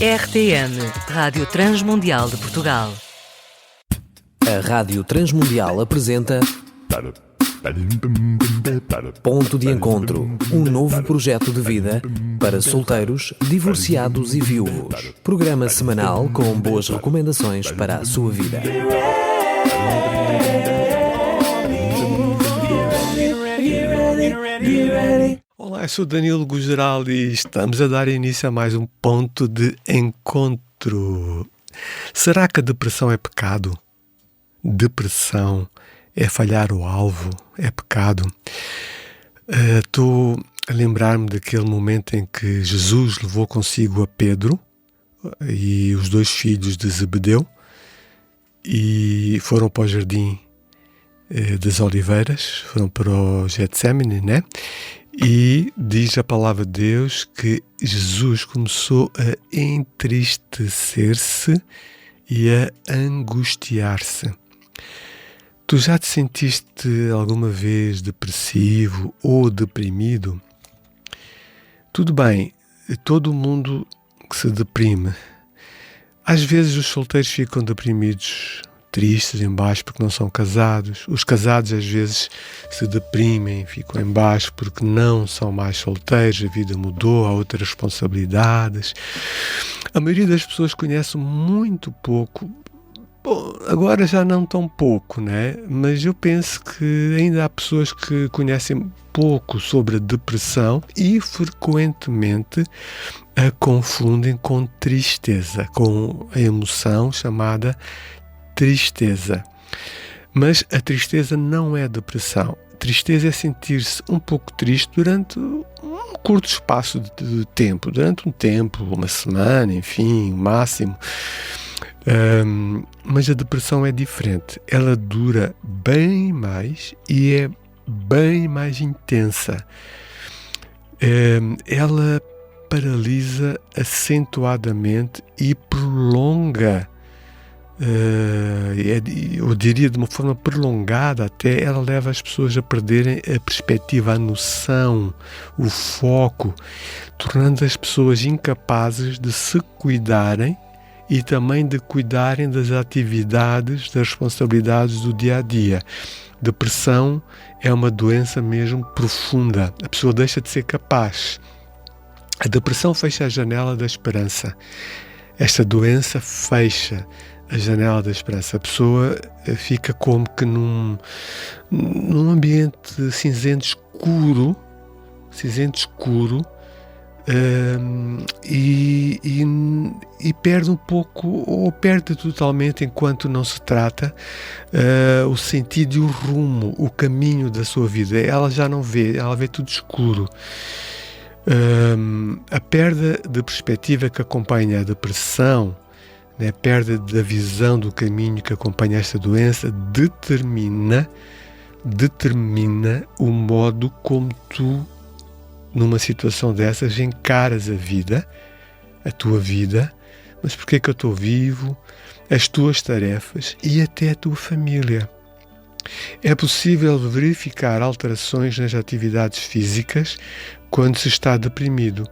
RTM, Rádio Transmundial de Portugal. A Rádio Transmundial apresenta Ponto de Encontro, um novo projeto de vida para solteiros, divorciados e viúvos. Programa semanal com boas recomendações para a sua vida. Olá, eu sou Danilo Gugeral e estamos a dar início a mais um Ponto de Encontro. Será que a depressão é pecado? Depressão é falhar o alvo? É pecado? Estou a lembrar-me daquele momento em que Jesus levou consigo a Pedro e os dois filhos de Zebedeu e foram para o jardim das Oliveiras, foram para o Getsémani, né? E diz a palavra de Deus que Jesus começou a entristecer-se e a angustiar-se. Tu já te sentiste alguma vez depressivo ou deprimido? Tudo bem, todo mundo que se deprime. Às vezes os solteiros ficam deprimidos, tristes em baixo porque não são casados. Os casados às vezes se deprimem, ficam em baixo porque não são mais solteiros, a vida mudou, há outras responsabilidades. A maioria das pessoas conhece muito pouco. Bom, agora já não tão pouco, né? Mas eu penso que ainda há pessoas que conhecem pouco sobre a depressão e frequentemente a confundem com tristeza, com a emoção chamada tristeza. Mas a tristeza não é depressão. Tristeza é sentir-se um pouco triste durante um curto espaço de tempo, durante um tempo, uma semana, enfim, o máximo. Mas a depressão é diferente. Ela dura bem mais e é bem mais intensa. Ela paralisa acentuadamente e prolonga. Eu diria de uma forma prolongada até, ela leva as pessoas a perderem a perspectiva, a noção, o foco, tornando as pessoas incapazes de se cuidarem e também de cuidarem das atividades, das responsabilidades do dia a dia. Depressão é uma doença mesmo profunda, a pessoa deixa de ser capaz. A depressão fecha a janela da esperança. Esta doença fecha a janela da esperança. A pessoa fica como que num ambiente cinzento escuro, e perde um pouco ou perde totalmente, enquanto não se trata, o sentido e o rumo, o caminho da sua vida. Ela já não vê, ela vê tudo escuro. A perda de perspectiva que acompanha a depressão, né, a perda da visão do caminho que acompanha esta doença, determina o modo como tu, numa situação dessas, encaras a vida, a tua vida, mas porquê que eu estou vivo, as tuas tarefas e até a tua família. É possível verificar alterações nas atividades físicas quando se está deprimido.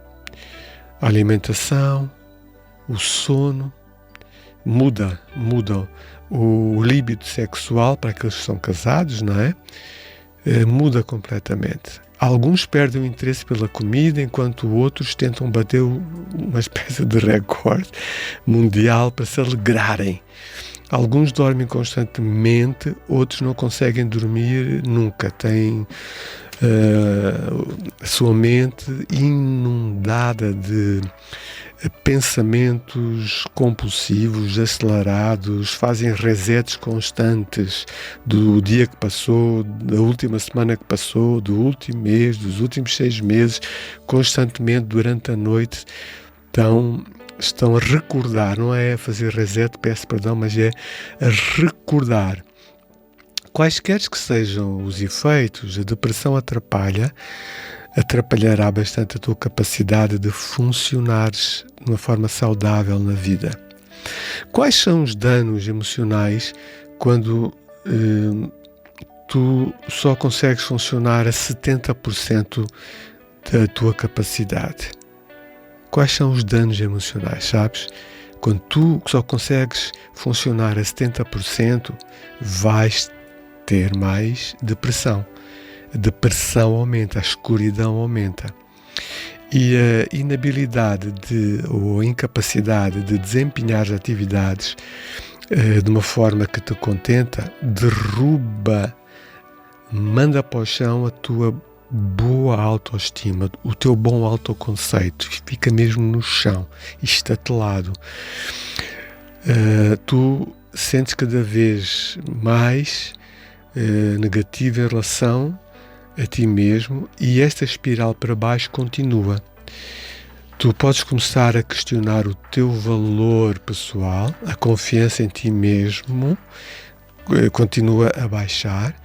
A alimentação, o sono, mudam. O líbido sexual, para aqueles que são casados, não é? Muda completamente. Alguns perdem o interesse pela comida, enquanto outros tentam bater uma espécie de recorde mundial para se alegrarem. Alguns dormem constantemente, outros não conseguem dormir nunca. Têm a sua mente inundada de pensamentos compulsivos, acelerados, fazem resets constantes do dia que passou, da última semana que passou, do último mês, dos últimos 6 meses, constantemente durante a noite. Então, estão a recordar, não é a fazer reset, peço perdão, mas é a recordar. Quaisquer que sejam os efeitos, a depressão atrapalhará bastante a tua capacidade de funcionares de uma forma saudável na vida. Quais são os danos emocionais quando tu só consegues funcionar a 70% da tua capacidade? quais são os danos emocionais, sabes? Quando tu só consegues funcionar a 70%, vais ter mais depressão. A depressão aumenta, a escuridão aumenta. E a inabilidade ou a incapacidade de desempenhar as atividades de uma forma que te contenta, derruba, manda para o chão a tua boa autoestima, o teu bom autoconceito, fica mesmo no chão, estatelado. Tu sentes cada vez mais negativo em relação a ti mesmo e esta espiral para baixo continua. Tu podes começar a questionar o teu valor pessoal, a confiança em ti mesmo continua a baixar.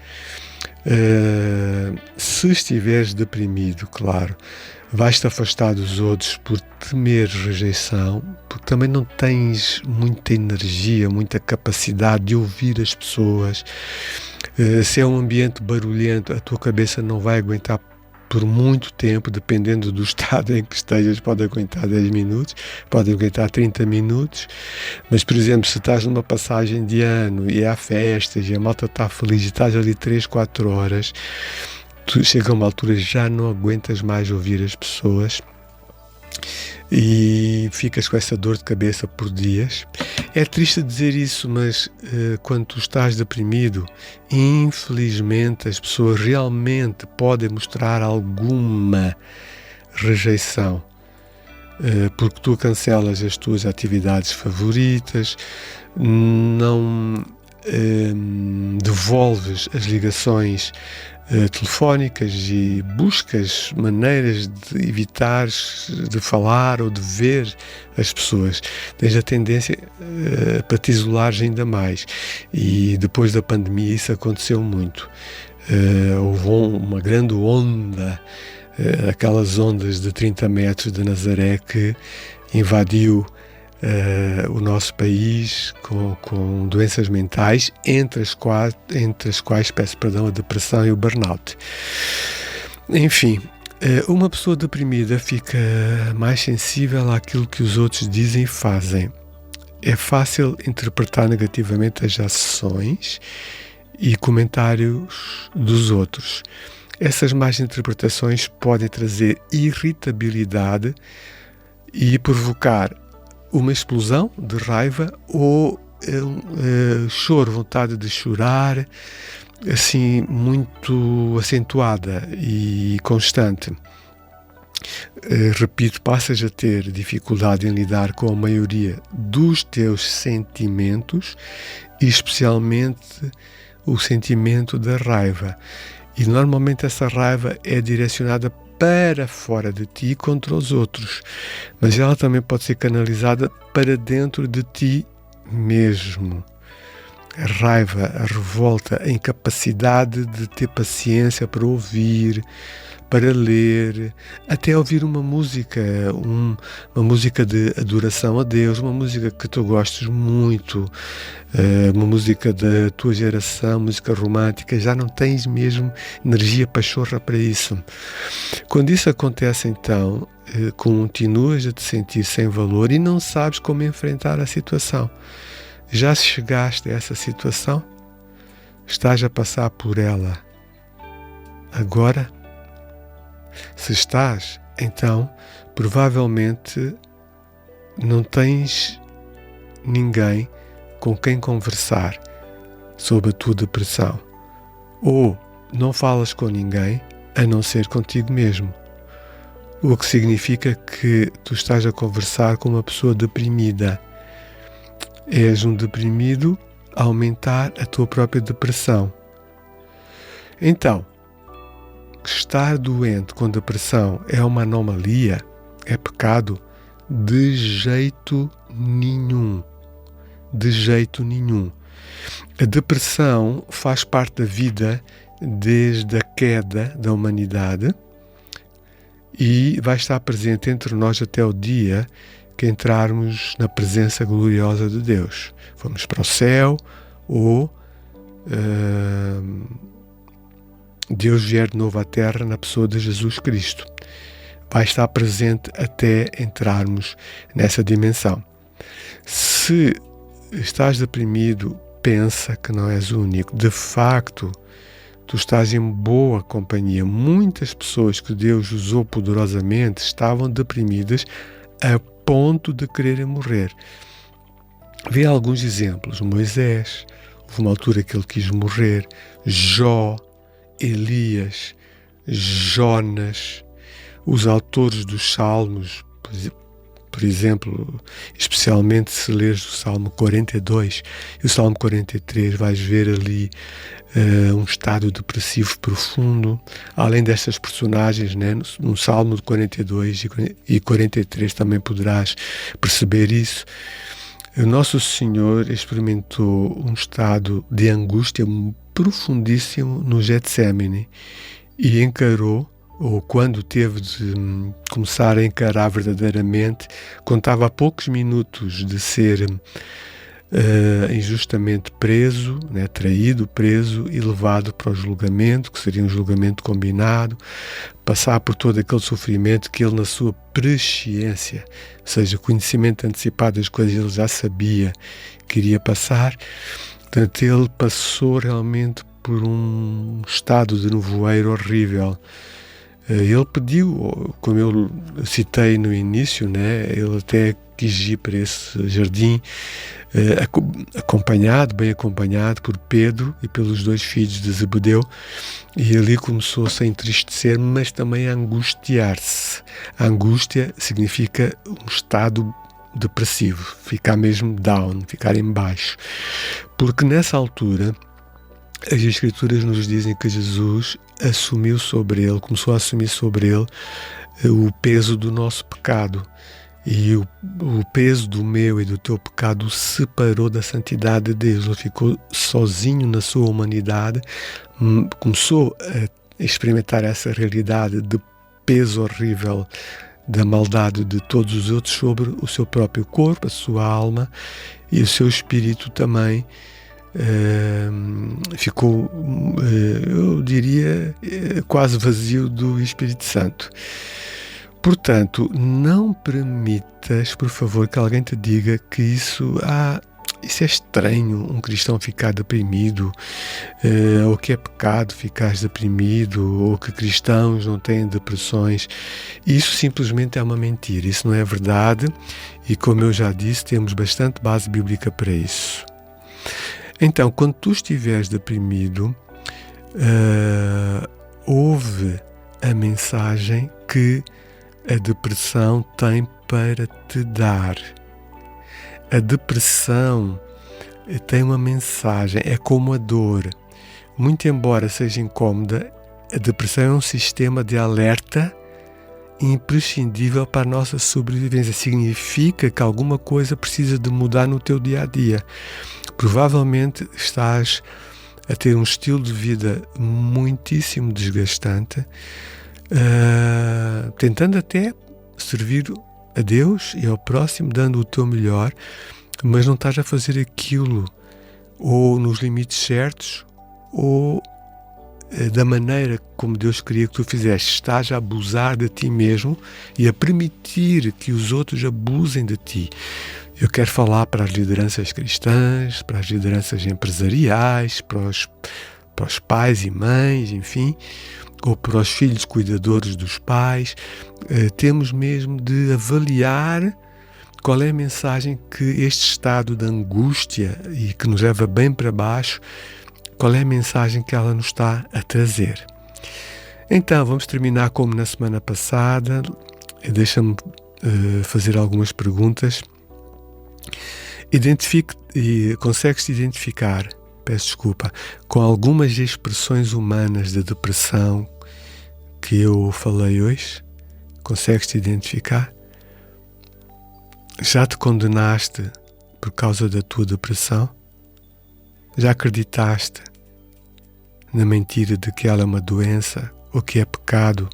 Se estiveres deprimido, claro, vais-te afastar dos outros por temer rejeição, porque também não tens muita energia, muita capacidade de ouvir as pessoas. Se é um ambiente barulhento, a tua cabeça não vai aguentar por muito tempo, dependendo do estado em que estejas. Pode aguentar 10 minutos, pode aguentar 30 minutos, mas, por exemplo, se estás numa passagem de ano e há festas e a malta está feliz e estás ali 3, 4 horas, tu chega a uma altura já não aguentas mais ouvir as pessoas e ficas com essa dor de cabeça por dias. É triste dizer isso, mas quando tu estás deprimido, infelizmente as pessoas realmente podem mostrar alguma rejeição, porque tu cancelas as tuas atividades favoritas, não devolves as ligações telefónicas e buscas maneiras de evitar de falar ou de ver as pessoas. Tens a tendência para te isolares ainda mais, e depois da pandemia isso aconteceu muito. Houve uma grande onda, aquelas ondas de 30 metros de Nazaré que invadiu o nosso país com doenças mentais, entre as quais, peço perdão, a depressão e o burnout. Enfim, uma pessoa deprimida fica mais sensível àquilo que os outros dizem e fazem. É fácil interpretar negativamente as ações e comentários dos outros. Essas más interpretações podem trazer irritabilidade e provocar uma explosão de raiva ou choro, vontade de chorar, assim, muito acentuada e constante. Repito, passas a ter dificuldade em lidar com a maioria dos teus sentimentos, e especialmente o sentimento da raiva. E normalmente essa raiva é direcionada para fora de ti contra os outros, mas ela também pode ser canalizada para dentro de ti mesmo. A raiva, a revolta, a incapacidade de ter paciência para ouvir, para ler, até ouvir uma música, uma música de adoração a Deus, uma música que tu gostes muito, uma música da tua geração, música romântica. Já não tens mesmo energia pachorra para isso. Quando isso acontece, então, continuas a te sentir sem valor e não sabes como enfrentar a situação. Já chegaste a essa situação? Estás a passar por ela agora? Se estás, então, provavelmente não tens ninguém com quem conversar sobre a tua depressão. Ou não falas com ninguém a não ser contigo mesmo. O que significa que tu estás a conversar com uma pessoa deprimida. És um deprimido a aumentar a tua própria depressão. Então, estar doente com depressão é uma anomalia? É pecado? De jeito nenhum. De jeito nenhum. A depressão faz parte da vida desde a queda da humanidade e vai estar presente entre nós até o dia que entrarmos na presença gloriosa de Deus. Vamos para o céu ou Deus vier de novo à Terra na pessoa de Jesus Cristo. vai estar presente até entrarmos nessa dimensão. Se estás deprimido, pensa que não és o único. De facto, tu estás em boa companhia. Muitas pessoas que Deus usou poderosamente estavam deprimidas a ponto de quererem morrer. Vê alguns exemplos. Moisés, houve uma altura que ele quis morrer. Jó, Elias, Jonas, os autores dos Salmos, por exemplo, especialmente se leres o Salmo 42 e o Salmo 43, vais ver ali um estado depressivo profundo. Além destas personagens, né, no Salmo 42 e 43 também poderás perceber isso. O Nosso Senhor experimentou um estado de angústia profundíssimo no Getsémane e encarou, ou quando teve de começar a encarar verdadeiramente, contava a poucos minutos de ser injustamente preso, né, traído, preso e levado para o julgamento, que seria um julgamento combinado, passar por todo aquele sofrimento que ele, na sua presciência, ou seja, conhecimento antecipado das coisas, ele já sabia que iria passar. Portanto, ele passou realmente por um estado de nevoeiro horrível. Ele pediu, como eu citei no início, né, ele até quis ir para esse jardim bem acompanhado por Pedro e pelos 2 filhos de Zebedeu, e ali começou-se a entristecer, mas também a angustiar-se. A angústia significa um estado depressivo, ficar mesmo down, ficar em baixo, porque nessa altura as Escrituras nos dizem que Jesus começou a assumir sobre ele o peso do nosso pecado. E o peso do meu e do teu pecado o separou da santidade de Deus. Ele ficou sozinho na sua humanidade, começou a experimentar essa realidade de peso horrível da maldade de todos os outros sobre o seu próprio corpo, a sua alma e o seu espírito também. Ficou, eu diria, quase vazio do Espírito Santo. Portanto, não permitas, por favor, que alguém te diga que isso é estranho, um cristão ficar deprimido, ou que é pecado ficar deprimido, ou que cristãos não têm depressões. Isso simplesmente é uma mentira, isso não é verdade, e como eu já disse, temos bastante base bíblica para isso. Então, quando tu estiveres deprimido, ouve a mensagem que a depressão tem para te dar. A depressão tem uma mensagem, é como a dor. Muito embora seja incômoda, a depressão é um sistema de alerta imprescindível para a nossa sobrevivência. Significa que alguma coisa precisa de mudar no teu dia a dia. Provavelmente estás a ter um estilo de vida muitíssimo desgastante, tentando até servir a Deus e ao próximo, dando o teu melhor, mas não estás a fazer aquilo ou nos limites certos ou da maneira como Deus queria que tu fizeste. Estás a abusar de ti mesmo e a permitir que os outros abusem de ti. Eu quero falar para as lideranças cristãs, para as lideranças empresariais, para os pais e mães, enfim, ou para os filhos cuidadores dos pais. Temos mesmo de avaliar qual é a mensagem que este estado de angústia e que nos leva bem para baixo, qual é a mensagem que ela nos está a trazer. Então, vamos terminar como na semana passada. Deixa-me fazer algumas perguntas. Consegues-te identificar, peço desculpa, com algumas expressões humanas da depressão que eu falei hoje? Consegues-te identificar? Já te condenaste por causa da tua depressão? Já acreditaste na mentira de que ela é uma doença ou que é pecado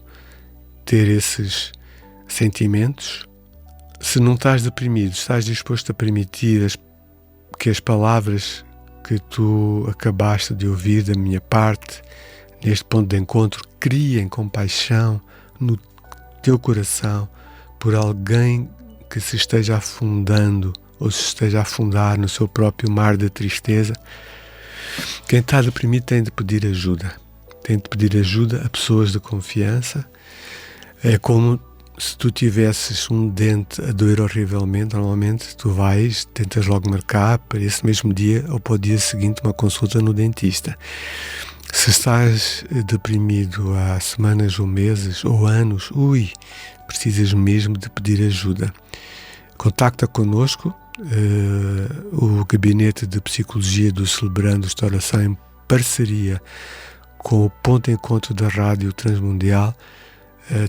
ter esses sentimentos? Se não estás deprimido, estás disposto a permitir que as palavras que tu acabaste de ouvir da minha parte, neste ponto de encontro, criem compaixão no teu coração por alguém que se esteja afundando ou se esteja a afundar no seu próprio mar de tristeza. Quem está deprimido tem de pedir ajuda. Tem de pedir ajuda a pessoas de confiança. É como se tu tivesses um dente a doer horrivelmente. Normalmente tu vais, tentas logo marcar para esse mesmo dia ou para o dia seguinte uma consulta no dentista. Se estás deprimido há semanas ou meses ou anos, precisas mesmo de pedir ajuda. Contacta connosco. O Gabinete de Psicologia do Celebrando Restauração, em parceria com o Ponto de Encontro da Rádio Transmundial,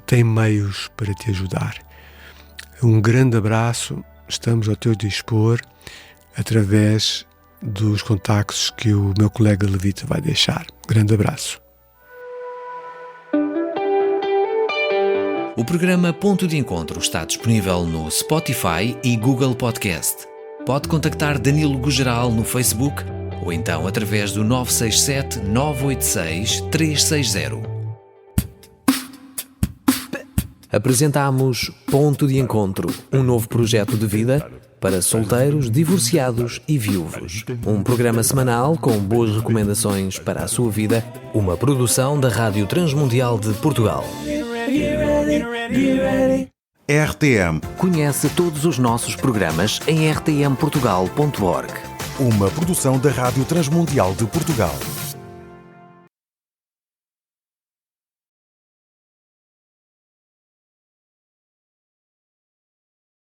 tem meios para te ajudar. Um grande abraço, estamos ao teu dispor através dos contactos que o meu colega Levita vai deixar. Grande abraço. O programa Ponto de Encontro está disponível no Spotify e Google Podcast. Pode contactar Danilo Gugeral no Facebook ou então através do 967 986 360. Apresentamos Ponto de Encontro, um novo projeto de vida para solteiros, divorciados e viúvos. Um programa semanal com boas recomendações para a sua vida, uma produção da Rádio Transmundial de Portugal. RTM, Conhece todos os nossos programas em rtmportugal.org. uma produção da Rádio Transmundial de Portugal.